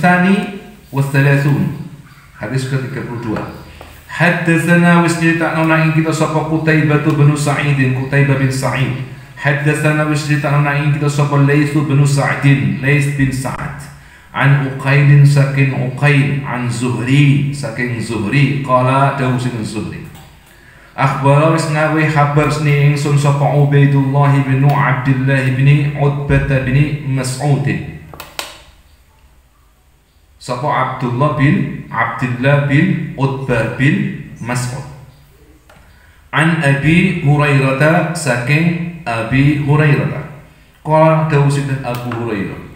tsani wa thalathun. Hadis ke-32. Haddatsana wasjita'na ing kita sapa Qutaibah bin Sa'id, Qutaibah bin Sa'id. Haddatsana wasjita'na ing kita sapa Laits bin Sa'd, Laits bin Sa'd. An Uqail saking Uqail, an Zuhri saking Zuhri, qala dawusin Zuhri. Akhbara wis ngawe kabar sni ingsun sapa Ubaidullah bin Abdullah bin Utbah bin Mas'ud. Sapa Abdullah bin Utbah bin Mas'ud. An Abi Hurairah saking Abi Hurairah. Qala dawusin Abu Hurairah.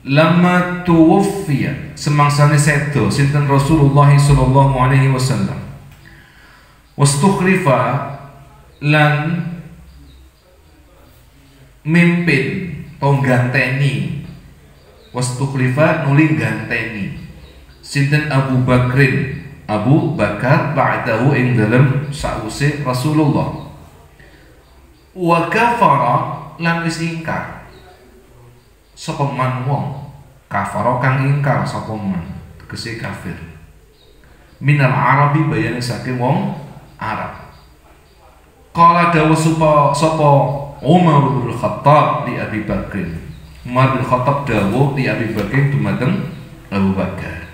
Lama tuwfiya semangsane sedo sinten Rasulullah sallallahu alaihi wasallam. Wastukhlifa lan mimpin atau ganteni. Wastukhlifa nuli ganteni sinten Abu Bakar ba'dahu ing dalem sause Rasulullah. Wa kafara lan wis ingkar sapa man wong, kafara kang ingkar sapa man tegese kafir. Minal Arabi bayane saking wong Arab. Qala dawu sapa Umar bin Khattab li Abi Bakr. Umar bin Khattab dawu li Abi Bakr dumateng Abu Bakar.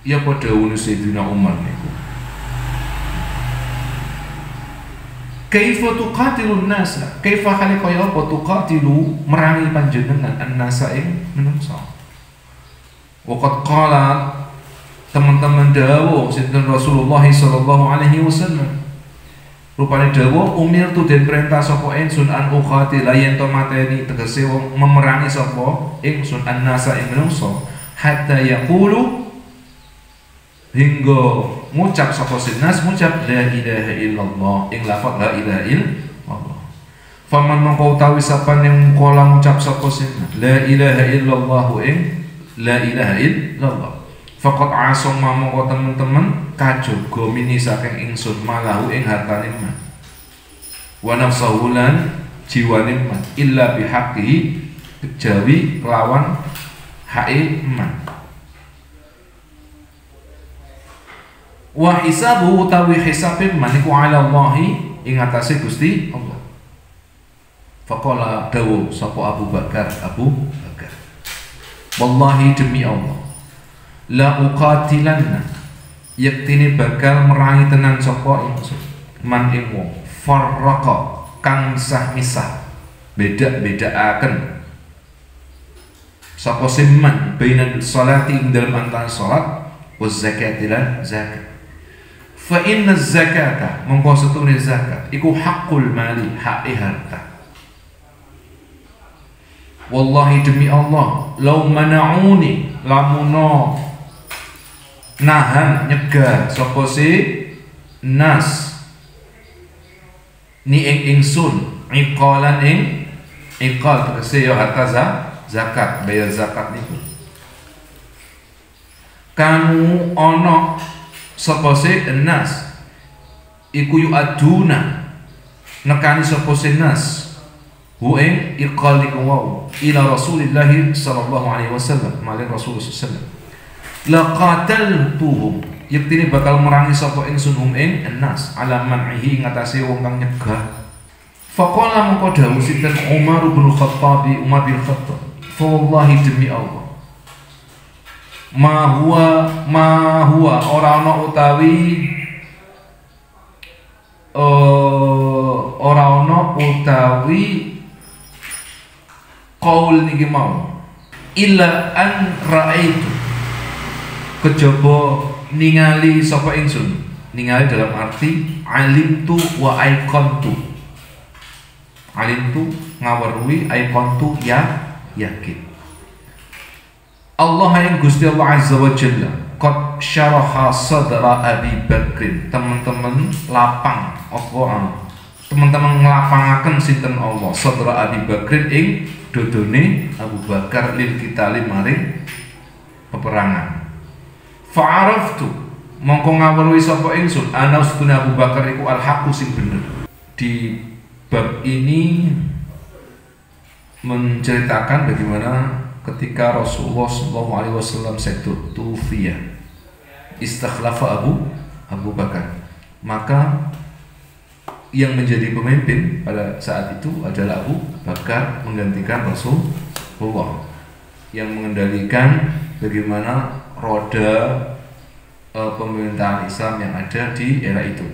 Ya padha dawuh Sayyidina Umar niku. Kaifa tuqatilun nasa? Kaifa hale kaya apa tuqatilu merangi panjenengan an-nasa ing menungsa. Waqad qala teman-teman dawuh sinten Rasulullah sallallahu alaihi wasallam. Rupane dawuh umirtu den perintah sapa ingsun an uqatila yen to mateni tegese wong memerangi sapa ingsun an-nasa ing menungsa hatta yaqulu hingga ngucap sapa sinas ngucap la ilaha illallah ing lafaz la ilaha illallah. Faman mongko utawi sapa ning kala ngucap sapa sinas la ilaha illallah ing la ilaha illallah faqad asama mongko teman-teman kajaga mini saking ingsun malahu ing hartane man wa nafsuhu lan jiwane man illa bihaqqihi kejawi kelawan hae man. Wa hisabu utawi hisabin maniku ala Allahi ing atase Gusti Allah. Faqala dawu sapa Abu Bakar wallahi demi Allah la uqatilanna yaktini bakal merangi tenan sapa ingsun man ing wong farraqa kang misah beda-bedaaken sapa simman baina salati ing dalem antara salat wa zakati lan zakat. Fa inna zakata mongko setune zakat iku hakul mali hae harta. Wallahi demi Allah law mana'uni lamuno nahan nyegah sapa si nas ni ing ingsun iqalan ing iqal tegese ya harta zakat bayar zakat niku kanu ana sapa se nas iku yu aduna nekani sapa se nas hu ing iqal iku wau ila Rasulillah sallallahu alaihi wasallam malih Rasulullah sallallahu alaihi wasallam la qataltuhum yaktine bakal merangi sapa ingsun hum ing nas ala man'ihi ngatasi wong kang nyegah. Faqala mongko dawuh sinten Umar bin Khattab fa wallahi demi Allah ma huwa ora ana utawi qaul niki mau illa an ra'aitu kejaba ningali sapa ingsun ningali dalam arti alimtu wa aiqantu ngaweruhi aiqantu ya yakin Allah yang Gusti Allah Azza wa Jalla qad syaraha sadra Abi Bakr teman-teman lapang apa teman-teman nglapangaken sinten Allah sadra Abi Bakr ing dodone Abu Bakar lil kita maring peperangan. Fa'araftu mongko ngaweruhi sapa ingsun ana ustune Abu Bakar iku al-haqqu sing bener. Di bab ini menceritakan bagaimana ketika Rasulullah SAW tufiya istakhlafa Abu Bakar, maka yang menjadi pemimpin pada saat itu adalah Abu Bakar menggantikan Rasulullah yang mengendalikan bagaimana roda pemerintahan Islam yang ada di era itu.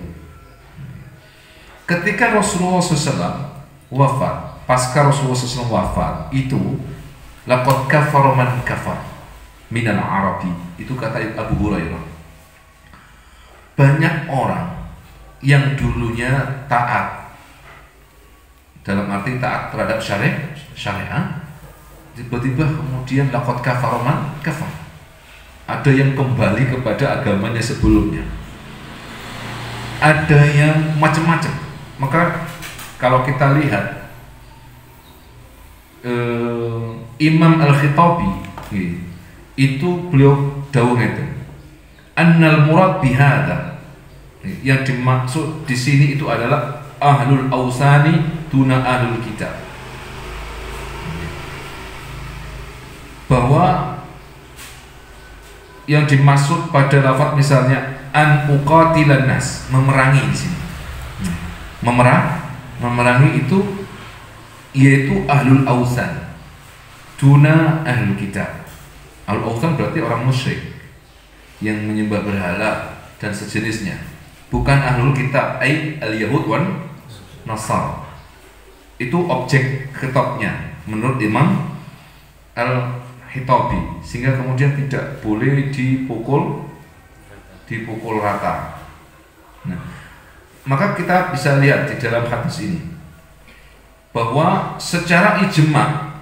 Ketika Rasulullah SAW wafat, pasca Rasulullah SAW wafat itu, laqad kafara man kafar minal arabi, itu kata Abu Hurairah. Banyak orang yang dulunya taat, dalam arti taat terhadap syariat, tiba-tiba kemudian laqad kafara man kafar, ada yang kembali kepada agamanya sebelumnya, ada yang macam-macam. Maka kalau kita lihat Imam Al-Khitabi itu beliau dawuh itu, annal murad bihada, yang dimaksud di sini itu adalah ahlul ausani tuna ahlul kitab, bahwa yang dimaksud pada lafaz misalnya an uqatilan nas, memerangi di sini, memerangi itu yaitu ahlul ausan tuna ahlul kitab. Ahlul ausan berarti orang musyrik yang menyembah berhala dan sejenisnya, bukan ahlul kitab ai al-yahud wan nasar. Itu objek khitabnya menurut Imam Al-Khitabi, sehingga kemudian tidak boleh dipukul rata. Nah, maka kita bisa lihat di dalam hadis ini bahwa secara ijma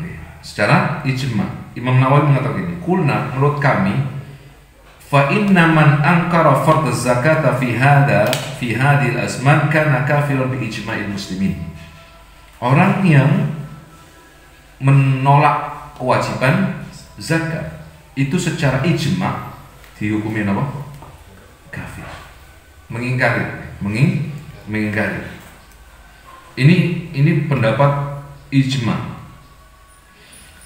Imam Nawawi mengatakan ini, kulna, menurut kami, fa inna man ankara fard zakata fi hadhil azman kana kafiran bi ijma'il muslimin. Orang yang menolak kewajiban zakat itu secara ijma dihukumi apa? Kafir. Mengingkari. Ini pendapat ijma.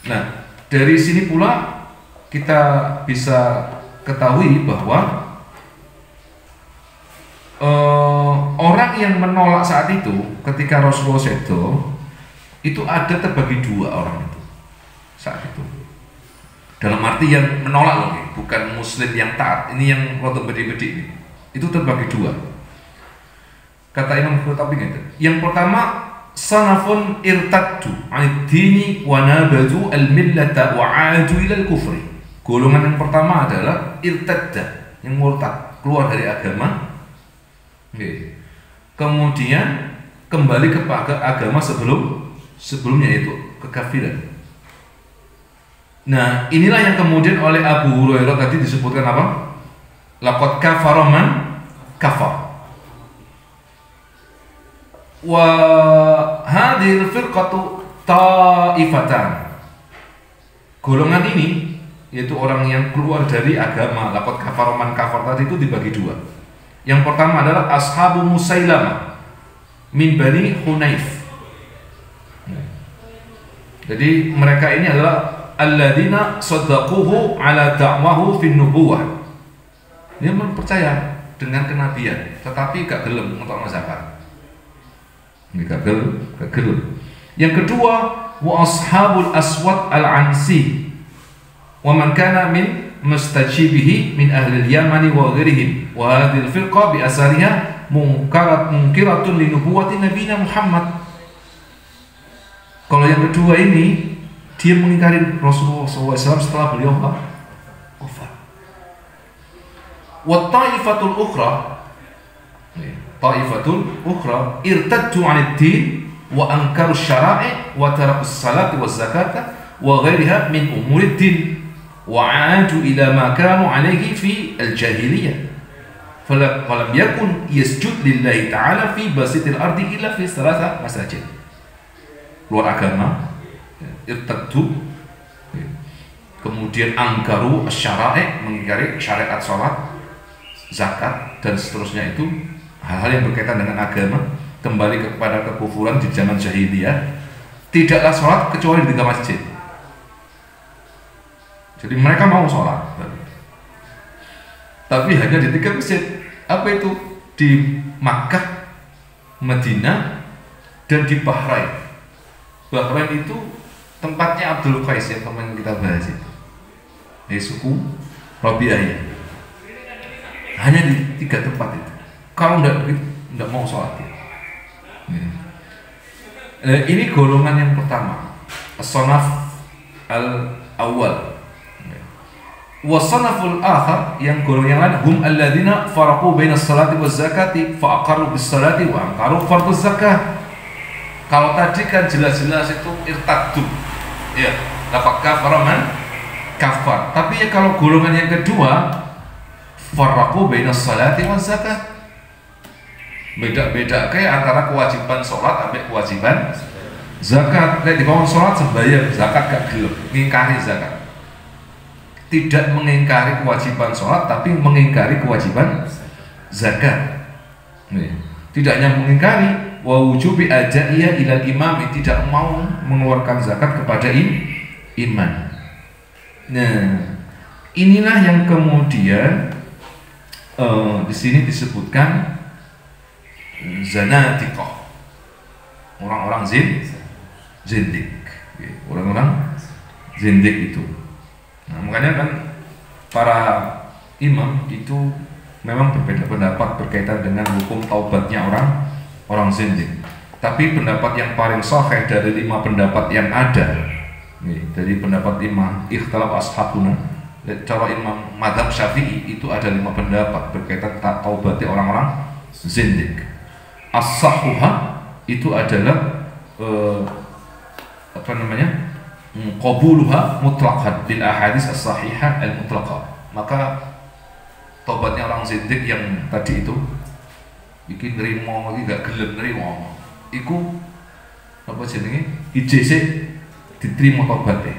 Nah, dari sini pula kita bisa ketahui bahwa orang yang menolak saat itu ketika Rasulullah itu ada terbagi dua orang itu saat itu. Dalam arti yang menolak loh, bukan muslim yang taat. Ini yang rotok bedi-bedi ini. Itu terbagi dua. Kata Imam Qurtubi gitu. Yang pertama, sanafun irtaddu 'anid dini wa nabadu al-millata wa 'adu ila al-kufri. Golongan yang pertama adalah irtadda, yang murtad, keluar dari agama. Okay. Kemudian kembali kepada agama sebelumnya, yaitu kekafiran. Nah, inilah yang kemudian oleh Abu Hurairah tadi disebutkan apa? Laqad kafara man kafar. Wa hadhil firqatu ta'ifatan. Golongan ini, yaitu orang yang keluar dari agama, laqad kafara man kafar tadi itu dibagi dua. Yang pertama adalah ashabu Musailamah min Bani Hunayf. Jadi mereka ini adalah alladzina saddaquhu ala da'wahu fin nubuwah. Dia percaya dengan kenabian, tetapi gak gelem untuk zakat. Gak gelem. Yang kedua, wa ashabul aswad al-ansi wa man kana min mustajibihi min ahli al-yaman wa ghairihim, wa hadhihi al-firqa bi asariha munkiratun li nubuwwati nabiyina Muhammad. Kalau yang kedua ini, dia mengingkari Rasulullah SAW setelah beliau wafat. Wa ta'ifatul ukhra irtaddu 'anid din wa ankaru syara'i wa taraku salati wa zakata wa ghairiha min umurid din wa 'adu ila ma kanu 'alaihi fi al-jahiliyah. Falam yakun yasjud lillahi ta'ala fi basitil ardi illa fi salasa masajid. Luar agama, irtaddu, kemudian angkaru syara'i, mengingkari syariat salat, zakat dan seterusnya, itu hal-hal yang berkaitan dengan agama, kembali kepada kekufuran di zaman jahiliyah. Tidaklah salat kecuali di tiga masjid. Jadi mereka mau sholat, tapi hanya di 3 masjid. Apa itu? Di Makkah, Madinah, dan di Bahrain. Bahrain itu tempatnya Abdul Qais yang kemarin kita bahas itu. Suku Rabi'ah. Hanya di 3 tempat itu. Kalau enggak mau sholat ya. Ini golongan yang pertama, as-sanaf al-awwal. Wasanaful akhar, yang golongan yang lain, hum alladzina faraqu bainas salati waz zakati fa aqarru bis salati wa ankaru farduz zakah. Kalau tadi kan jelas-jelas itu irtaddu. Ya, lafaz kafara man kafar. Tapi ya kalau golongan yang kedua, faraqu bainas salati waz zakat. Beda-beda kayak antara kewajiban sholat sampai kewajiban zakat. Nek dikon sholat sembahyang, zakat gak gelem, ngingkari zakat. Tidak mengingkari kewajiban sholat, tapi mengingkari kewajiban zakat. Tidak hanya mengingkari, wa wujubi ajaiyah ilal imam, tidak mau mengeluarkan zakat kepada imam. Nah, inilah yang kemudian di sini disebutkan zanatiqah, orang-orang zindik, orang-orang zindik itu. Nah, makanya kan para imam itu memang berbeda pendapat berkaitan dengan hukum taubatnya orang zindik. Tapi pendapat yang paling sahih dari 5 pendapat yang ada, dari pendapat imam ikhtilaf ashabuna, cara imam mazhab Syafi'i itu ada 5 pendapat berkaitan taubatnya orang-orang zindik. As-sahhuha itu adalah qabuluha mutlaqan bil ahadits as-sahihah al-mutlaqah. Maka tobatnya orang zindik yang tadi itu bikin nerimo lagi gak gelem nerimo, iku apa jenenge ijese diterima tobatnya.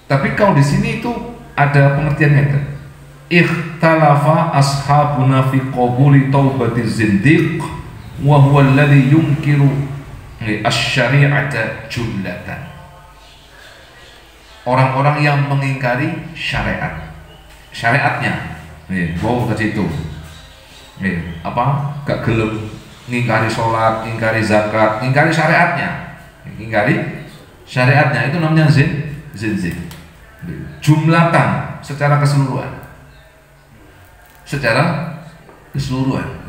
Tapi kalau di sini itu ada pengertiannya kan. Ikhtalafa ashabuna fi qabuli taubatiz zindiq wa huwa alladhi yunkiru asy-syari'ata jumlatan. Orang-orang yang mengingkari syariatnya. Bawa ke situ. Gak gelem ngingkari sholat, ngingkari zakat, ngingkari syariatnya. Ngingkari syariatnya itu namanya zindik. Jumlatan, secara keseluruhan.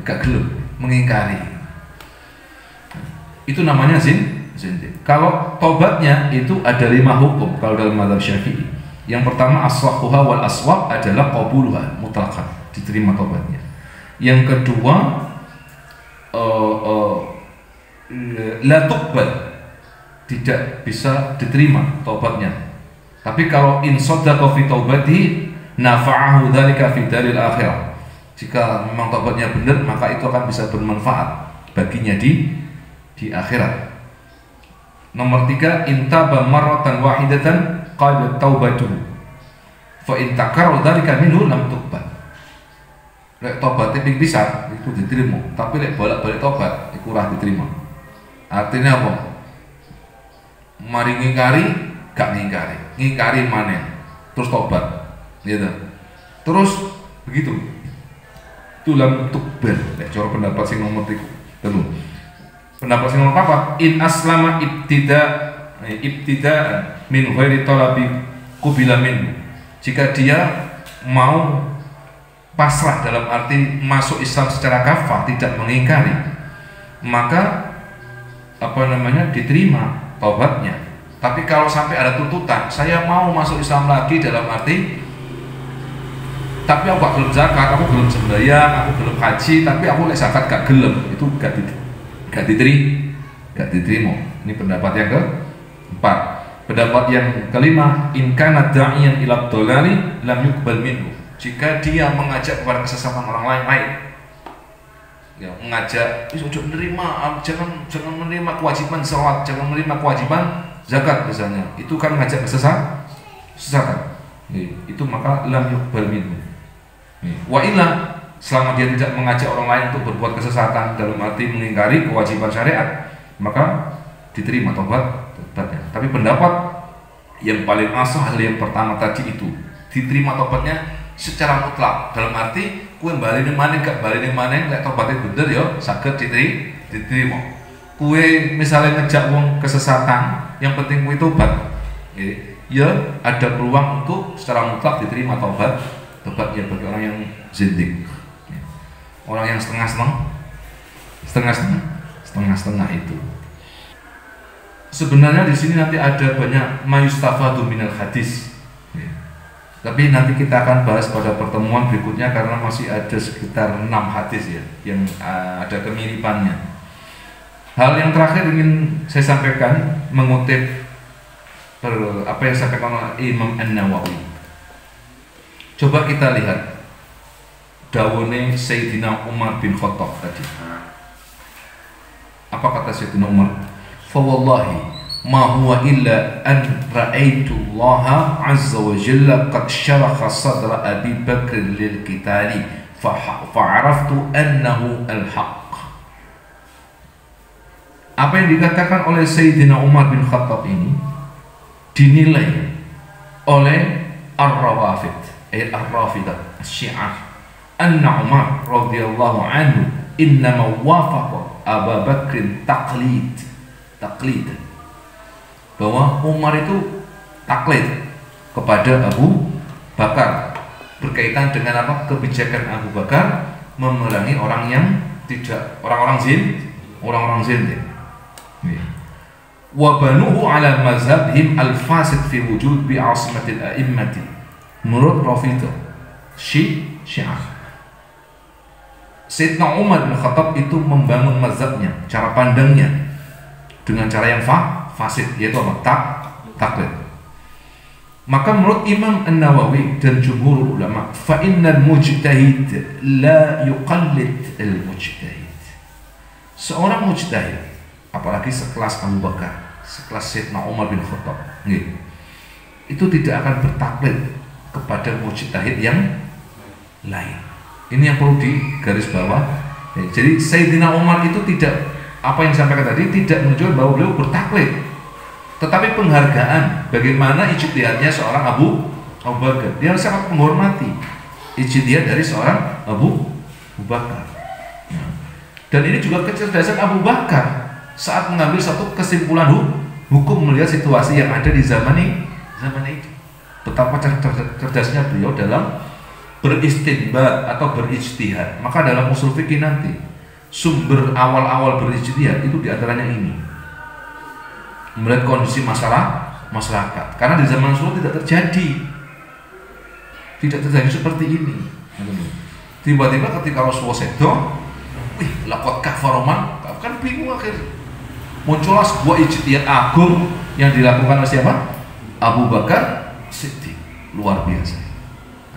Gak gelem mengingkari. Itu namanya zindik. Kalau tobatnya itu ada 5 hukum kalau dalam mazhab Syafi'i. Yang pertama as-sahhuha wal aswab adalah qabuluha mutlaqan, diterima tobatnya. Yang kedua la tuqbal, tidak bisa diterima tobatnya. Tapi kalau in saddaqa fi taubatihi nafa'ahu dzalika fi daril akhirah. Jika memang tobatnya benar, maka itu akan bisa bermanfaat baginya di akhirat. Nomor 3, intaba marratan wahidatan qad taubatuhu fa in takarrara dzalika minhu lam tuqbal. Lek tobatnya ping pisan itu diterima, tapi lek bolak-balik tobat iku ora diterima. Artinya apa? Mari ngingkari, gak ngingkari maneh, terus tobat, gitu. Terus begitu. Itu lam tuqbal. Lek cara pendapat sing nomor 3. Pendapat sing nomor 4, in aslama ibtida'an min ghairi talabi qubila minhu. Jika dia mau pasrah dalam arti masuk Islam secara kafah, tidak mengingkari, maka diterima taubatnya. Tapi kalau sampai ada tuntutan, saya mau masuk Islam lagi dalam arti tapi aku gak gelem zakat, aku gelem sembahyang, aku gelem haji, tapi aku lek zakat gak gelem, itu gak diterima. Ini pendapat yang keempat. Pendapat yang kelima, in kana da'iyan ila dhalali lam yuqbal minhu. Jika dia mengajak kepada kesesatan orang lain, ya, mengajak ojo menerima, jangan menerima kewajiban salat, jangan menerima kewajiban zakat misalnya, itu kan mengajak kesesatan. Itu maka lam yuqbal minhu. Wa illa, selama dia tidak mengajak orang lain untuk berbuat kesesatan dalam arti mengingkari kewajiban syariat, maka diterima tobatnya. Tapi pendapat Yang paling asah adalah yang pertama tadi itu, diterima tobatnya secara mutlak. Dalam arti kue baleni maneh gak baleni maneh lek tobatnya bener ya saged diterima. Kue misalnya ngejak wong kesesatan, yang penting kue tobat. Ya ada peluang untuk secara mutlak diterima tobatnya bagi orang yang zindik. Orang yang setengah-setengah itu. Sebenarnya di sini nanti ada banyak mayustafadu minal hadis. Tapi nanti kita akan bahas pada pertemuan berikutnya karena masih ada sekitar 6 hadis ya yang ada kemiripannya. Hal yang terakhir ingin saya sampaikan mengutip apa yang disampaikan oleh Imam An-Nawawi. Coba kita lihat dawune Sayyidina Umar bin Khattab tadi. Apa kata Sayyidina Umar? Fa wallahi ma huwa illa an ra'aitu Allah azza wa jalla qad syaraha sadra Abi Bakr lil qitali fa araftu annahu al-haq. Apa yang dikatakan oleh Sayyidina Umar bin Khattab ini dinilai oleh Ar-Rawafid, Ar-Rafidah, Syiah, anna Umar radhiyallahu anhu innama wafaqa Abu Bakr taqlid, bahwa Umar itu taklid kepada Abu Bakar berkaitan dengan apa? Kebijakan Abu Bakar memerangi orang yang tidak orang-orang zindik. Wa banuhu ala mazhabihim al-fasid fi wujud bi asimatil a'immati. Menurut Rafidah Syiah, Sayyidina Umar bin Khattab itu membangun mazhabnya, cara pandangnya dengan cara yang fasid, yaitu apa? Taklid. Maka menurut Imam An-Nawawi dan jumhur ulama, fa innal mujtahid la yuqallid al-mujtahid. Seorang mujtahid, apalagi sekelas Abu Bakar, sekelas Sayyidina Umar bin Khattab, itu tidak akan bertaklid kepada mujtahid yang lain. Ini yang perlu digarisbawah. Jadi Sayyidina Umar itu tidak, apa yang disampaikan tadi, tidak menunjukkan bahwa beliau bertaklid, tetapi penghargaan bagaimana ijtihadnya seorang Abu Bakar. Dia sangat menghormati ijtihad dari seorang Abu Bakar. Dan ini juga kecerdasan Abu Bakar saat mengambil satu kesimpulan hukum melihat situasi yang ada di zaman itu. Betapa cerdasnya beliau dalam beristinbat atau berijtihad. Maka dalam usul fikih nanti sumber awal-awal berijtihad itu diantaranya ini, melihat kondisi masyarakat. Karena di zaman Rasulullah tidak terjadi seperti ini. Tiba-tiba ketika Rasulullah sedo, laqad kafara man, kan bingung akhirnya. Muncullah sebuah ijtihad agung yang dilakukan oleh siapa? Abu Bakar Siddiq. Luar biasa.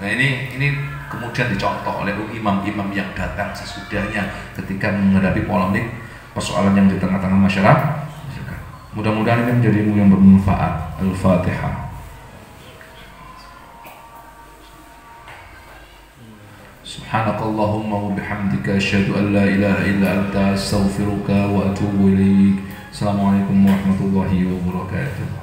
Nah ini kemudian dicontoh oleh imam-imam yang datang sesudahnya ketika menghadapi polemik persoalan yang di tengah-tengah masyarakat. Mudah-mudahan ini menjadi ilmu yang bermanfaat. Al-Fatihah. Subhanakallahumma wa bihamdika asyhadu an la ilaha illa anta astaghfiruka wa atubu ilaik. Assalamualaikum warahmatullahi wabarakatuh.